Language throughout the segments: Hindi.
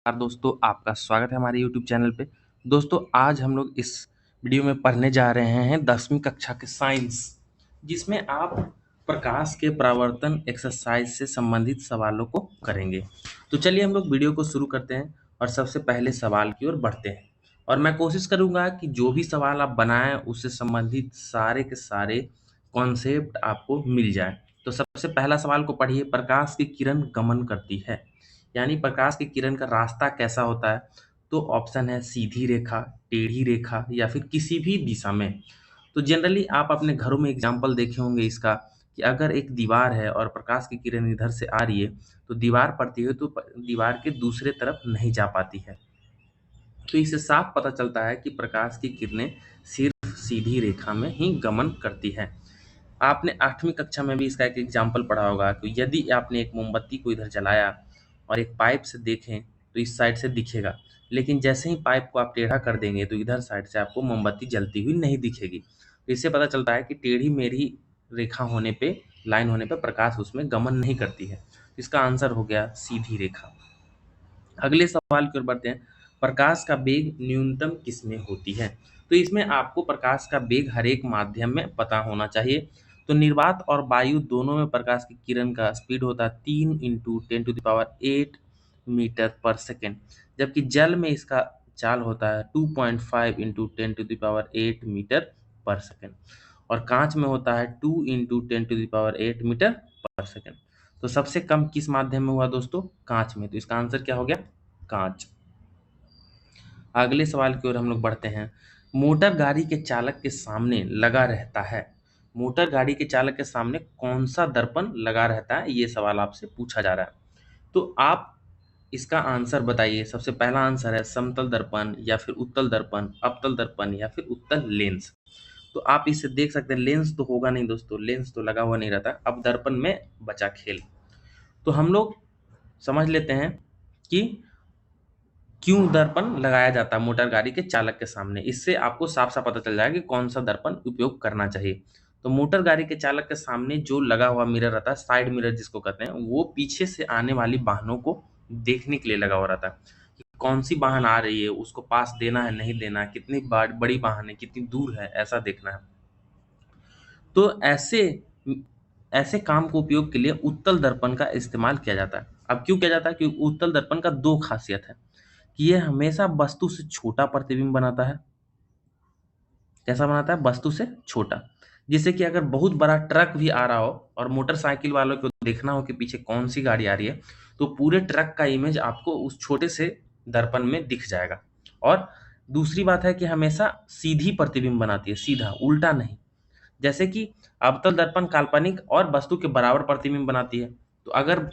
नमस्कार दोस्तों, आपका स्वागत है हमारे YouTube चैनल पे। दोस्तों, आज हम लोग इस वीडियो में पढ़ने जा रहे हैं 10वीं कक्षा के साइंस, जिसमें आप प्रकाश के परावर्तन एक्सरसाइज से संबंधित सवालों को करेंगे। तो चलिए हम लोग वीडियो को शुरू करते हैं और सबसे पहले सवाल की ओर बढ़ते हैं। और मैं कोशिश करूंगा कि जो भी सवाल आप बनाएं उससे संबंधित सारे के सारे कॉन्सेप्ट आपको मिल जाए। तो सबसे पहला सवाल को पढ़िए। प्रकाश की किरण गमन करती है, यानी प्रकाश की किरण का रास्ता कैसा होता है? तो ऑप्शन है सीधी रेखा, टेढ़ी रेखा या फिर किसी भी दिशा में। तो जनरली आप अपने घरों में एग्जाम्पल देखे होंगे इसका, कि अगर एक दीवार है और प्रकाश की किरण इधर से आ रही है तो दीवार पड़ती है तो दीवार के दूसरे तरफ नहीं जा पाती है। तो इससे साफ पता चलता है कि प्रकाश की किरणें सिर्फ सीधी रेखा में ही गमन करती है। आपने 8वीं कक्षा में भी इसका एक एग्जाम्पल पढ़ा होगा कि यदि आपने एक मोमबत्ती को इधर जलाया और एक पाइप से देखें तो इस साइड से दिखेगा, लेकिन जैसे ही पाइप को आप टेढ़ा कर देंगे तो इधर साइड से आपको मोमबत्ती जलती हुई नहीं दिखेगी। तो इससे पता चलता है कि टेढ़ी मेढ़ी रेखा होने पे, लाइन होने पे प्रकाश उसमें गमन नहीं करती है। तो इसका आंसर हो गया सीधी रेखा। अगले सवाल की ओर बढ़ते हैं। प्रकाश का वेग न्यूनतम किसमें होती है? तो इसमें आपको प्रकाश का वेग हर एक माध्यम में पता होना चाहिए। तो निर्वात और वायु दोनों में प्रकाश की किरण का स्पीड होता है 3 × 10⁸ मीटर पर सेकेंड, जबकि जल में इसका चाल होता है 2.5 × 10⁸ मीटर पर सेकेंड, और कांच में होता है 2 × 10⁸ मीटर पर सेकेंड। तो सबसे कम किस माध्यम में हुआ दोस्तों? कांच में। तो इसका आंसर क्या हो गया? कांच। अगले सवाल की ओर हम लोग बढ़ते हैं। मोटर गाड़ी के चालक के सामने लगा रहता है। मोटर गाड़ी के चालक के सामने कौन सा दर्पण लगा रहता है, ये सवाल आपसे पूछा जा रहा है। तो आप इसका आंसर बताइए। सबसे पहला आंसर है समतल दर्पण या फिर उत्तल दर्पण, अवतल दर्पण या फिर उत्तल लेंस। तो आप इसे देख सकते हैं, लेंस तो होगा नहीं दोस्तों, लेंस तो लगा हुआ नहीं रहता। अब दर्पण में बचा खेल। तो हम लोग समझ लेते हैं कि क्यों दर्पण लगाया जाता है मोटर गाड़ी के चालक के सामने। इससे आपको साफ साफ पता चल जाएगा कि कौन सा दर्पण उपयोग करना चाहिए। तो मोटर गाड़ी के चालक के सामने जो लगा हुआ मिरर रहता है, साइड मिरर जिसको कहते हैं, वो पीछे से आने वाली वाहनों को देखने के लिए लगा हुआ रहता है कि कौन सी वाहन आ रही है, उसको पास देना है नहीं देना है, कितनी बड़ी वाहन है, कितनी दूर है, ऐसा देखना है। तो ऐसे ऐसे काम को उपयोग के लिए उत्तल दर्पण का इस्तेमाल किया जाता है। अब क्यों किया जाता है? क्योंकि उत्तल दर्पण का दो खासियत है कि ये हमेशा वस्तु से छोटा प्रतिबिंब बनाता है। कैसा बनाता है? वस्तु से छोटा। जिससे कि अगर बहुत बड़ा ट्रक भी आ रहा हो और मोटरसाइकिल वालों को देखना हो कि पीछे कौन सी गाड़ी आ रही है, तो पूरे ट्रक का इमेज आपको उस छोटे से दर्पण में दिख जाएगा। और दूसरी बात है कि हमेशा सीधी प्रतिबिंब बनाती है, सीधा, उल्टा नहीं। जैसे कि अवतल दर्पण काल्पनिक और वस्तु के बराबर प्रतिबिंब बनाती है। तो अगर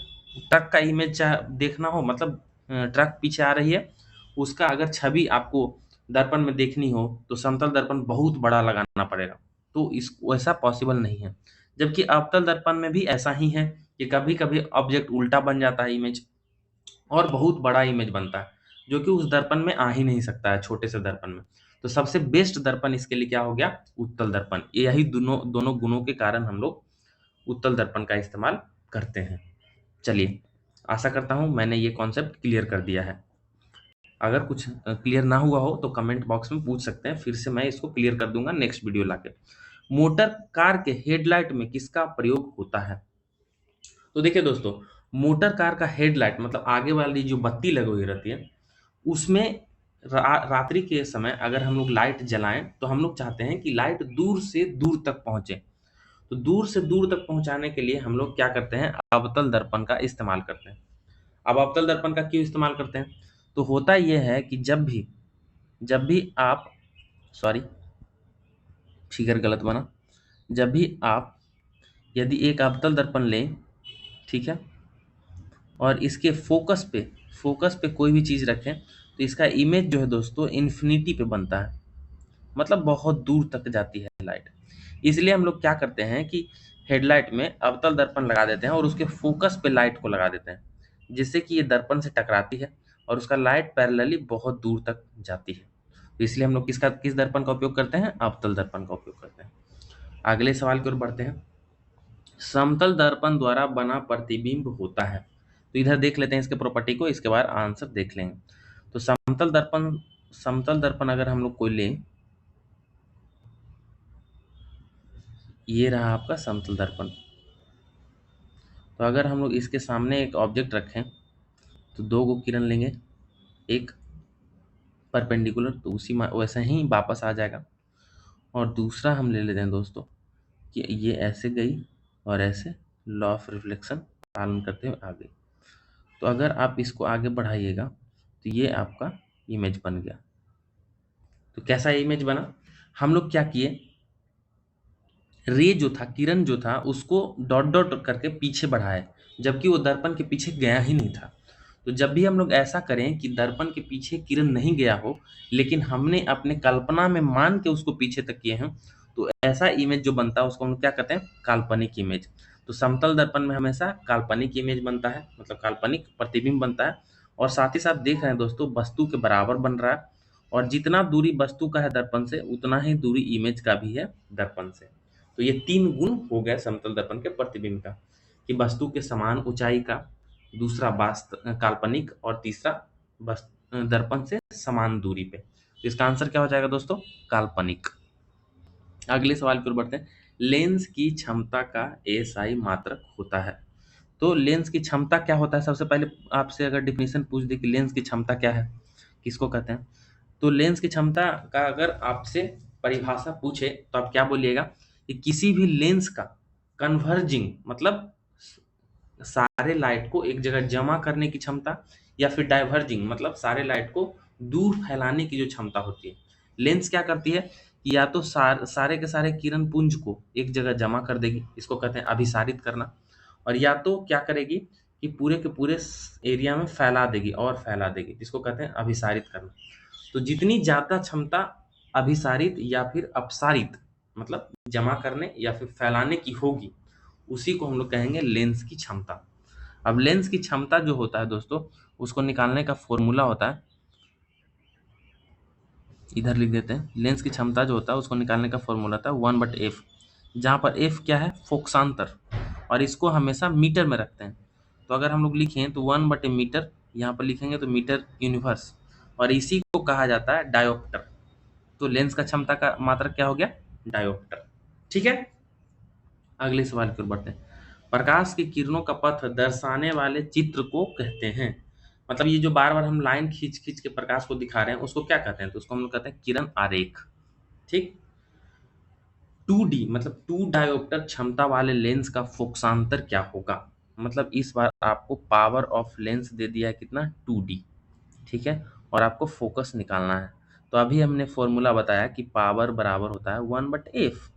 ट्रक का इमेज देखना हो, मतलब ट्रक पीछे आ रही है, उसका अगर छवि आपको दर्पण में देखनी हो तो समतल दर्पण बहुत बड़ा लगाना पड़ेगा। तो इस वैसा पॉसिबल नहीं है। जबकि अवतल दर्पण में भी ऐसा ही है कि कभी कभी ऑब्जेक्ट उल्टा बन जाता है इमेज, और बहुत बड़ा इमेज बनता है जो कि उस दर्पण में आ ही नहीं सकता है, छोटे से दर्पण में। तो सबसे बेस्ट दर्पण इसके लिए क्या हो गया? उत्तल दर्पण। यही दोनों दोनों गुणों के कारण हम लोग उत्तल दर्पण का इस्तेमाल करते हैं। चलिए, आशा करता हूं मैंने ये कॉन्सेप्ट क्लियर कर दिया है। अगर कुछ क्लियर ना हुआ हो तो कमेंट बॉक्स में पूछ सकते हैं, फिर से मैं इसको क्लियर कर दूंगा नेक्स्ट वीडियो लाके। मोटर कार के हेडलाइट में किसका प्रयोग होता है? तो देखिए दोस्तों, मोटर कार का हेडलाइट मतलब आगे वाली जो बत्ती लगी हुई रहती है, उसमें रात्रि के समय अगर हम लोग लाइट जलाएं तो हम लोग चाहते हैं कि लाइट दूर से दूर तक पहुंचे। तो दूर से दूर तक पहुंचाने के लिए हम लोग क्या करते हैं? अवतल दर्पण का इस्तेमाल करते हैं। अब अवतल दर्पण का क्यों इस्तेमाल करते हैं? तो होता यह है कि जब भी आप, सॉरी, फिगर गलत बना। जब भी आप यदि एक अवतल दर्पण लें, ठीक है, और इसके फोकस पे कोई भी चीज़ रखें, तो इसका इमेज जो है दोस्तों इन्फिनिटी पे बनता है, मतलब बहुत दूर तक जाती है लाइट। इसलिए हम लोग क्या करते हैं कि हेडलाइट में अवतल दर्पण लगा देते हैं और उसके फोकस पे लाइट को लगा देते हैं, जिससे कि ये दर्पण से टकराती है और उसका लाइट पैरेलली बहुत दूर तक जाती है। तो इसलिए हम लोग किस दर्पण का उपयोग करते हैं? अवतल दर्पण का उपयोग करते हैं। अगले सवाल की ओर बढ़ते हैं। समतल दर्पण द्वारा बना प्रतिबिंब होता है। तो इधर देख लेते हैं इसके प्रॉपर्टी को, इसके बाद आंसर देख लेंगे। तो समतल दर्पण अगर हम लोग कोई लें, ये रहा आपका समतल दर्पण। तो अगर हम लोग इसके सामने एक ऑब्जेक्ट रखें तो दो गो किरण लेंगे, एक परपेंडिकुलर तो उसी वैसे ही वापस आ जाएगा, और दूसरा हम ले लेते हैं दोस्तों कि ये ऐसे गई और ऐसे लॉ ऑफ रिफ्लेक्शन पालन करते हुए आ गई। तो अगर आप इसको आगे बढ़ाइएगा तो ये आपका इमेज बन गया। तो कैसा इमेज बना, हम लोग क्या किए, रे जो था, किरण जो था, उसको डॉट डॉट करके पीछे बढ़ाए, जबकि वो दर्पण के पीछे गया ही नहीं था। तो जब भी हम लोग ऐसा करें कि दर्पण के पीछे किरण नहीं गया हो, लेकिन हमने अपने कल्पना में मान के उसको पीछे तक किए हैं, तो ऐसा इमेज जो बनता है उसको हम लोग क्या कहते हैं, काल्पनिक इमेज। तो समतल दर्पण में हमेशा काल्पनिक इमेज बनता है, मतलब काल्पनिक प्रतिबिंब बनता है। और साथ ही साथ देख रहे हैं दोस्तों, वस्तु के बराबर बन रहा है, और जितना दूरी वस्तु का है दर्पण से, उतना ही दूरी इमेज का भी है दर्पण से। तो ये तीन गुण हो गए समतल दर्पण के प्रतिबिंब का, कि वस्तु के समान ऊंचाई का, दूसरा वास्तव काल्पनिक, और तीसरा दर्पण से समान दूरी पे। तो इसका आंसर क्या हो जाएगा दोस्तों, काल्पनिक। अगले सवाल की ओर बढ़ते हैं। लेंस की क्षमता का एसआई मात्रक होता है। तो लेंस की क्षमता क्या होता है, सबसे पहले आपसे अगर डिफिनेशन पूछ दे कि लेंस की क्षमता क्या है, किसको कहते हैं, तो लेंस की क्षमता का अगर आपसे परिभाषा पूछे तो आप क्या बोलिएगा कि किसी भी लेंस का कन्वर्जिंग, मतलब सारे लाइट को एक जगह जमा करने की क्षमता, या फिर डाइवर्जिंग, मतलब सारे लाइट को दूर फैलाने की जो क्षमता होती है। लेंस क्या करती है कि या तो सारे के सारे किरण पुंज को एक जगह जमा कर देगी, इसको कहते हैं अभिसारित करना, और या तो क्या करेगी कि पूरे के पूरे एरिया में फैला देगी और फैला देगी, इसको कहते हैं अभिसारित करना। तो जितनी ज्यादा क्षमता अभिसारित या फिर अपसारित, मतलब जमा करने या फिर फैलाने की होगी, उसी को हम लोग कहेंगे लेंस की क्षमता। अब लेंस की क्षमता जो होता है दोस्तों, उसको निकालने का फॉर्मूला होता है, इधर लिख देते हैं। लेंस की क्षमता जो होता है उसको निकालने का फॉर्मूला था 1/f, जहाँ पर f क्या है, फोकसांतर, और इसको हमेशा मीटर में रखते हैं। तो अगर हम लोग लिखें तो 1/मीटर, यहाँ पर लिखेंगे तो मीटर यूनिवर्स, और इसी को कहा जाता है डायोप्टर। तो लेंस का क्षमता का मात्रक क्या हो गया, डायोप्टर। ठीक है, अगले सवाल की ओर बढ़ते हैं। प्रकाश की किरणों का पथ दर्शाने वाले चित्र को कहते हैं, मतलब ये जो बार बार हम लाइन खींच खींच के प्रकाश को दिखा रहे हैं उसको क्या कहते हैं, तो उसको हम लोग कहते हैं किरण आरेख। ठीक। 2D मतलब 2 डायोप्टर क्षमता वाले लेंस का फोकसांतर क्या होगा, मतलब इस बार आपको पावर ऑफ लेंस दे दिया है कितना, 2D। ठीक है, और आपको फोकस निकालना है। तो अभी हमने फॉर्मूला बताया कि पावर बराबर होता है 1/f।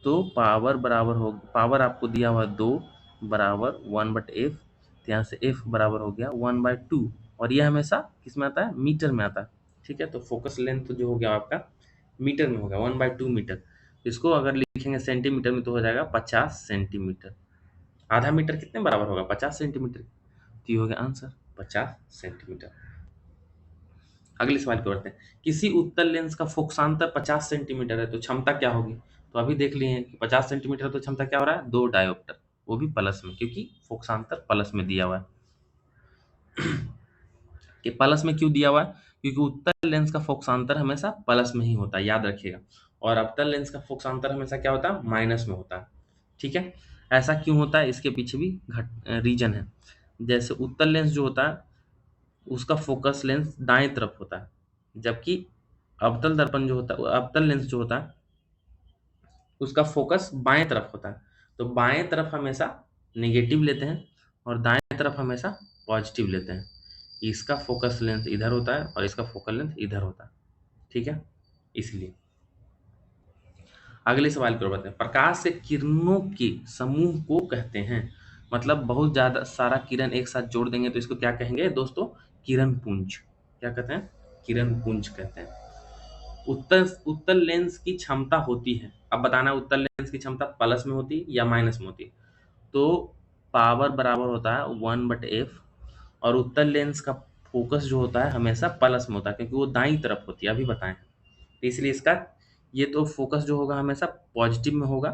तो पावर आपको दिया हुआ 2 बराबर 1/f, तो यहाँ से f बराबर हो गया 1/2, और ये हमेशा किस में आता है, मीटर में आता है। ठीक है, तो फोकस लेंथ जो हो गया आपका मीटर में होगा 1/2 मीटर। इसको अगर लिखेंगे सेंटीमीटर में तो हो जाएगा 50 सेंटीमीटर। आधा मीटर कितने बराबर होगा, 50 सेंटीमीटर। तो ये हो गया आंसर 50 सेंटीमीटर। अगले सवाल की ओर बढ़ते हैं। किसी उत्तल लेंस का फोकसांतर 50 सेंटीमीटर है, तो क्षमता क्या होगी। तो अभी देख लिए कि 50 सेंटीमीटर, तो क्षमता क्या हो रहा है, 2 डायोप्टर, वो भी प्लस में, क्योंकि फोकसांतर प्लस में दिया हुआ है। कि प्लस में क्यों दिया हुआ है, क्योंकि उत्तल लेंस का फोकसांतर हमेशा प्लस में ही होता है, याद रखिएगा। और अवतल लेंस का फोकसांतर हमेशा क्या होता है, माइनस में होता है। ठीक है, ऐसा क्यों होता है, इसके पीछे भी रीजन है। जैसे उत्तल लेंस जो होता है उसका फोकस लेंस दाएं तरफ होता है, जबकि अवतल दर्पण जो होता है, अवतल लेंस जो होता है उसका फोकस बाएं तरफ होता है। तो बाएं तरफ हमेशा नेगेटिव लेते हैं और दाएं तरफ हमेशा पॉजिटिव लेते हैं। इसका फोकस लेंथ इधर होता है और इसका फोकल लेंथ इधर होता है। ठीक है, इसलिए अगले सवाल की ओर बढ़ते हैं। प्रकाश से किरणों के समूह को कहते हैं, मतलब बहुत ज्यादा सारा किरण एक साथ जोड़ देंगे तो इसको क्या कहेंगे दोस्तों, किरण पुंज। क्या कहते हैं, किरण पुंज कहते हैं। उत्तल उत्तल लेंस की क्षमता होती है, अब बताना उत्तल लेंस की क्षमता प्लस में होती है या माइनस में होती है। तो पावर बराबर होता है 1/f, और उत्तल लेंस का फोकस जो होता है हमेशा प्लस में होता है, क्योंकि वो दाईं तरफ होती है, अभी बताएं। तो इसलिए इसका ये तो फोकस जो होगा हमेशा पॉजिटिव में होगा,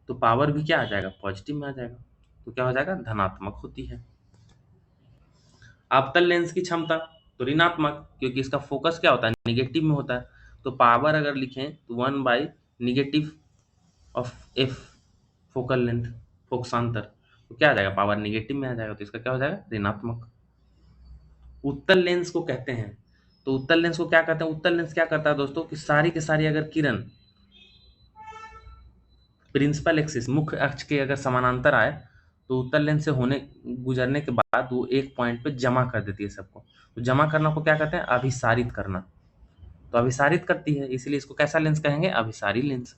तो पावर भी क्या आ जाएगा, पॉजिटिव में आ जाएगा। तो क्या हो जाएगा, धनात्मक होती है। अवतल लेंस की क्षमता तो ऋणात्मक, क्योंकि इसका फोकस क्या होता है, निगेटिव में होता है। तो पावर अगर लिखें तो 1/नेगेटिव ऑफ एफ, फोकल लेंथ, फोकसांतर, तो क्या आ जाएगा, पावर नेगेटिव में आ जाएगा, तो इसका क्या हो जाएगा, ऋणात्मक। उत्तल लेंस को कहते हैं, तो उत्तल लेंस को क्या कहते हैं, उत्तल लेंस क्या करता है दोस्तों कि सारी के सारी अगर किरण प्रिंसिपल एक्सिस, मुख्य अक्ष के अगर समानांतर आए, तो उत्तल लेंस से होने गुजरने के बाद वो एक पॉइंट पे जमा कर देती है सबको। तो जमा करना को क्या कहते हैं, अभिसारित करना। तो अभिसारित करती है, इसलिए इसको कैसा लेंस कहेंगे, अभिसारी लेंस।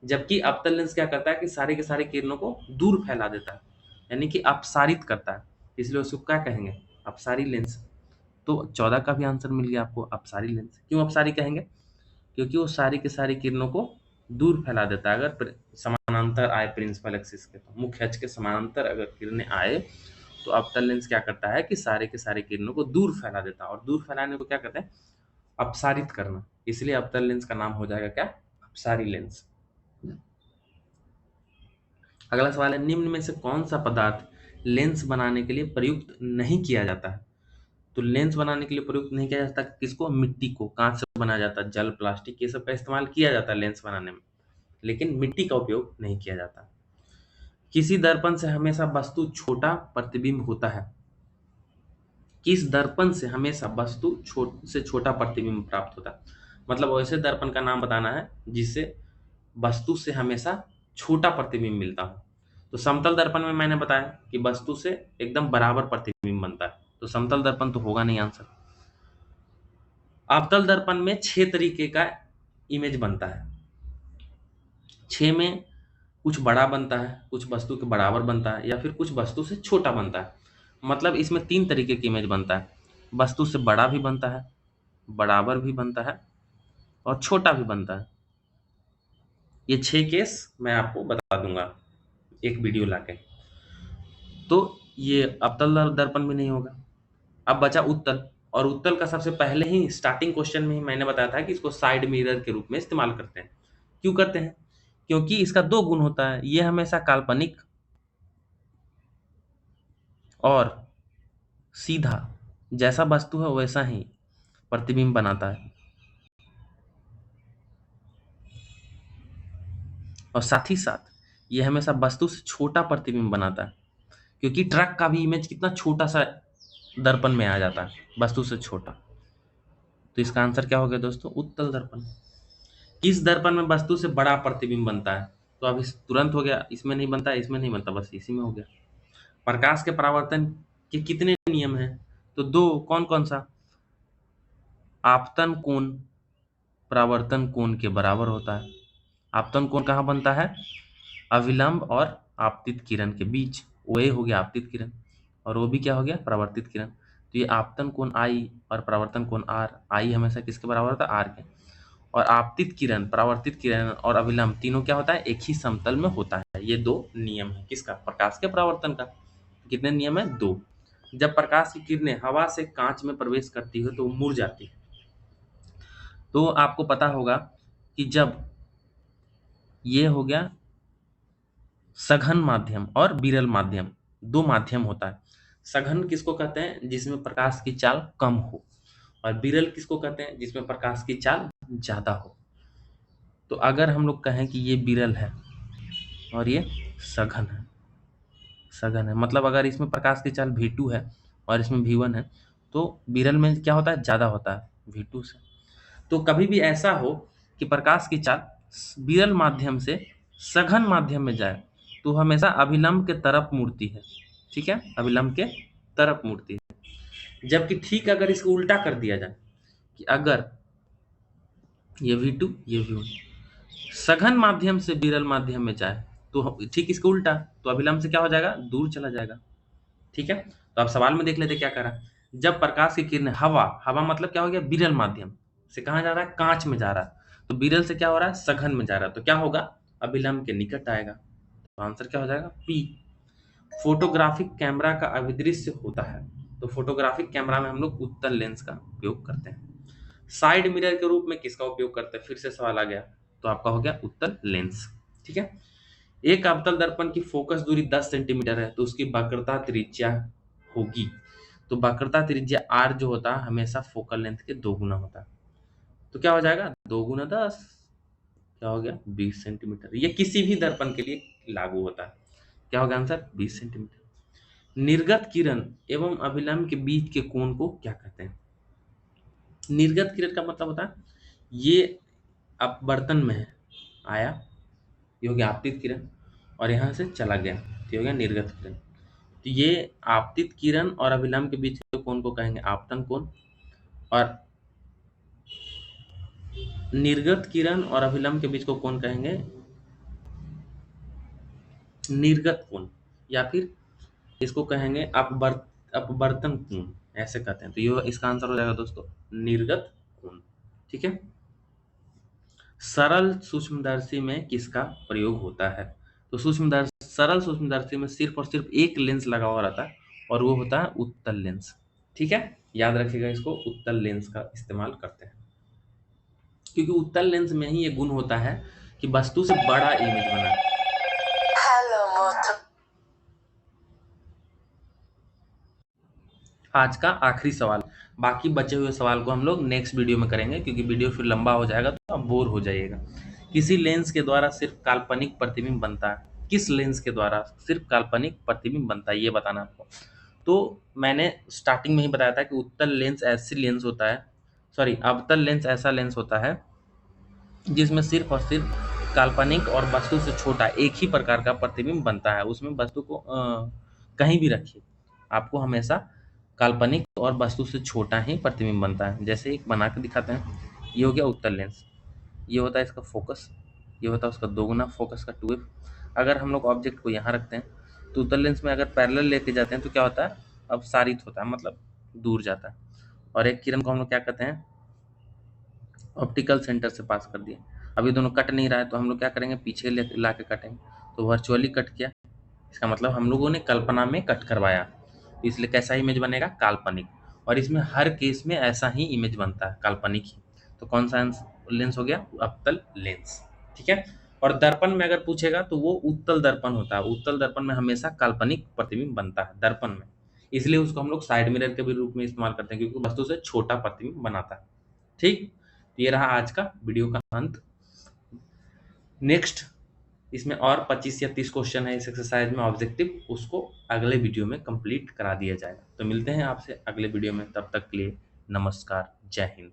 जबकि अवतल लेंस क्या करता है कि सारे के सारे किरणों को दूर फैला देता है, यानी कि अपसारित करता है, इसलिए उसको क्या कहेंगे, अपसारी लेंस। तो 14 का भी आंसर मिल गया आपको, अपसारी लेंस। क्यों अपसारी कहेंगे, क्योंकि वो सारी के सारी किरणों को दूर फैला देता है। अगर समानांतर आए प्रिंसिपल एक्सिस के, तो मुख्य अक्ष के समानांतर अगर किरणें आए, तो अवतल लेंस क्या करता है कि सारे के सारे किरणों को दूर फैला देता है, और दूर फैलाने को क्या कहते हैं, अपसारित करना। इसलिए अवतल लेंस का नाम हो जाएगा क्या, अपसारी लेंस। अगला सवाल है, निम्न में से कौन सा पदार्थ लेंस बनाने के लिए प्रयुक्त नहीं किया जाता है। तो लेंस बनाने के लिए प्रयुक्त नहीं किया जाता किसको, मिट्टी को। कांच से बनाया जाता है, जल, प्लास्टिक, ये सब का इस्तेमाल किया जाता है लेंस बनाने में, लेकिन मिट्टी का उपयोग नहीं किया जाता। किसी दर्पण से हमेशा वस्तु छोटा प्रतिबिंब होता है। किस दर्पण से हमेशा वस्तु से छोटा प्रतिबिंब प्राप्त होता है, मतलब वैसे दर्पण का नाम बताना है जिससे वस्तु से हमेशा छोटा प्रतिबिंब मिलता हो। तो समतल दर्पण में मैंने बताया कि वस्तु से एकदम बराबर प्रतिबिंब बनता है, तो समतल दर्पण तो होगा नहीं आंसर। अवतल दर्पण में 6 तरीके का इमेज बनता है। 6 में कुछ बड़ा बनता है, कुछ वस्तु के बराबर बनता है, या फिर कुछ वस्तु से छोटा बनता है। मतलब इसमें 3 तरीके की इमेज बनता है, वस्तु से बड़ा भी बनता है, बराबर भी बनता है, और छोटा भी बनता है। ये 6 केस मैं आपको बता दूंगा एक वीडियो लाके। तो ये अवतल दर्पण भी नहीं होगा। अब बचा उत्तल, और उत्तल का सबसे पहले ही स्टार्टिंग क्वेश्चन में ही मैंने बताया था कि इसको साइड मिरर के रूप में इस्तेमाल करते हैं। क्यों करते हैं, क्योंकि इसका 2 गुण होता है, ये हमेशा काल्पनिक और सीधा, जैसा वस्तु है वैसा ही प्रतिबिंब बनाता है, और साथ ही साथ ये हमेशा वस्तु से छोटा प्रतिबिंब बनाता है, क्योंकि ट्रक का भी इमेज कितना छोटा सा दर्पण में आ जाता है, वस्तु से छोटा। तो इसका आंसर क्या हो गया दोस्तों, उत्तल दर्पण। किस दर्पण में वस्तु से बड़ा प्रतिबिंब बनता है, तो अभी तुरंत हो गया, इसमें नहीं बनता, इसमें नहीं बनता, बस इसी में हो गया। प्रकाश के परावर्तन के कितने नियम हैं, तो 2, कौन कौन सा, आपतन कोण परावर्तन कोण के बराबर होता है। आपतन कोण कहाँ बनता है, अविलंब और आपतित किरण के बीच, वो ए हो गया आपतित किरण, और वो भी क्या हो गया, परावर्तित किरण। तो ये आपतन कोण आई और परावर्तन कोण आर, आई हमेशा किसके बराबर होता है, आर के। और आपतित किरण, परावर्तित किरण और अविलंब तीनों क्या होता है, एक ही समतल में होता है। ये 2 नियम है किसका, प्रकाश के परावर्तन का। कितने नियम है, 2। जब प्रकाश की किरणें हवा से कांच में प्रवेश करती है तो वो मुड़ जाती है। तो आपको पता होगा कि जब ये हो गया सघन माध्यम और विरल माध्यम, 2 माध्यम होता है। सघन किसको कहते हैं, जिसमें प्रकाश की चाल कम हो, और विरल किसको कहते हैं, जिसमें प्रकाश की चाल ज्यादा हो। तो अगर हम लोग कहें कि ये विरल है और ये सघन है, सघन है मतलब अगर इसमें प्रकाश की चाल v2 है और इसमें v1 है, तो विरल में क्या होता है, ज्यादा होता है v2 से। तो कभी भी ऐसा हो कि प्रकाश की चाल विरल माध्यम से सघन माध्यम में जाए, तो हमेशा अभिलंब के तरफ मुड़ती है, ठीक है, अभिलंब के तरफ मुड़ती है। जबकि ठीक अगर इसको उल्टा कर दिया जाए कि अगर ये v2 ये v1 सघन माध्यम से विरल माध्यम में जाए, तो ठीक इसको उल्टा, तो अभिलंब से क्या हो जाएगा, दूर चला जाएगा। ठीक है, तो अब सवाल में देख लेते क्या करा। जब प्रकाश की किरण हवा, हवा मतलब क्या हो गया, विरल माध्यम से कहाँ जा रहा है, कांच में जा रहा है, तो विरल से क्या हो रहा है, सघन में जा रहा है, तो क्या होगा, अभिलंब के निकट आएगा। तो आंसर क्या हो जाएगा, पी। फोटोग्राफिक कैमरा का अभिदृश्य होता है, तो फोटोग्राफिक कैमरा में हम लोग उत्तल लेंस का उपयोग करते हैं। साइड मिरर के रूप में किसका उपयोग करते हैं, फिर से सवाल आ गया, तो आपका हो गया उत्तल लेंस। ठीक है, एक अवतल दर्पण की फोकस दूरी 10 सेंटीमीटर है, तो उसकी वक्रता त्रिज्या होगी। तो वक्रता त्रिज्या r जो होता है हमेशा फोकल लेंथ के 2 गुना होता है। तो क्या हो जाएगा 2 गुना 10, क्या हो गया 20 सेंटीमीटर। ये किसी भी दर्पण के लिए लागू होता है। क्या होगा आंसर 20 सेंटीमीटर। निर्गत किरण एवं अभिलंब के बीच के कोण को क्या कहते हैं? निर्गत किरण का मतलब होता है ये अपवर्तन में है, आया, ये हो गया आपतित किरण, और यहाँ से चला गया, तो ये हो गया निर्गत किरण। तो ये आपतित किरण और अभिलंब के बीच के कोण को कहेंगे आपतन कोण, और निर्गत किरण और अभिलंब के बीच को कोण कहेंगे निर्गत कोण, या फिर इसको कहेंगे अपवर्तन कोण, ऐसे कहते हैं। तो ये इसका आंसर हो जाएगा दोस्तों निर्गत कोण। ठीक है। सरल सूक्ष्मदर्शी में किसका प्रयोग होता है? तो सरल सूक्ष्मदर्शी में सिर्फ और सिर्फ एक लेंस लगा हुआ रहता है, और वो होता है उत्तल लेंस। ठीक है, याद रखिएगा इसको, उत्तल लेंस का इस्तेमाल करते हैं, क्योंकि उत्तल लेंस में ही ये गुण होता है कि वस्तु से बड़ा इमेज बना। आज का आखिरी सवाल, बाकी बचे हुए सवाल को हम लोग नेक्स्ट वीडियो में करेंगे, क्योंकि वीडियो फिर लंबा हो जाएगा तो आप बोर हो जाइएगा। किसी लेंस के द्वारा सिर्फ काल्पनिक प्रतिबिंब बनता है? किस लेंस के द्वारा सिर्फ काल्पनिक प्रतिबिंब बनता है, ये बताना आपको। तो मैंने स्टार्टिंग में ही बताया था कि उत्तल लेंस ऐसी लेंस होता है, सॉरी, अवतल लेंस ऐसा लेंस होता है जिसमें सिर्फ और सिर्फ काल्पनिक और वस्तु से छोटा एक ही प्रकार का प्रतिबिंब बनता है। उसमें वस्तु को कहीं भी रखिए, आपको हमेशा काल्पनिक और वस्तु से छोटा ही प्रतिबिंब बनता है। जैसे एक बना के दिखाते हैं, ये हो गया उत्तल लेंस, ये होता है इसका फोकस, ये होता है उसका दोगुना फोकस का 2f। अगर हम लोग ऑब्जेक्ट को यहाँ रखते हैं तो उत्तल लेंस में अगर पैरेलल लेके जाते हैं तो क्या होता है, अपसारित होता है, मतलब दूर जाता है। और एक किरण को हम लोग क्या कहते हैं, ऑप्टिकल सेंटर से पास कर दिए। अब ये दोनों कट नहीं रहा है तो हम लोग क्या करेंगे, पीछे ला के काटेंगे, तो वर्चुअली कट किया, इसका मतलब हम लोगों ने कल्पना में कट करवाया, इसलिए कैसा इमेज बनेगा, काल्पनिक। और इसमें हर केस में ऐसा ही इमेज बनता है, काल्पनिक ही। तो कौन सा लेंस हो गया, अवतल लेंस। ठीक है। और दर्पण में अगर पूछेगा तो वो उत्तल दर्पण होता है। उत्तल दर्पण में हमेशा काल्पनिक प्रतिबिंब बनता है दर्पण में, इसलिए उसको हम लोग साइड मिरर के भी रूप में इस्तेमाल करते हैं, क्योंकि वस्तु से छोटा प्रतिबिंब बनाता है। ठीक, तो ये रहा आज का वीडियो का अंत। नेक्स्ट इसमें और 25 या 30 क्वेश्चन है इस एक्सरसाइज में ऑब्जेक्टिव, उसको अगले वीडियो में कंप्लीट करा दिया जाएगा। तो मिलते हैं आपसे अगले वीडियो में, तब तक के लिए नमस्कार, जय हिंद।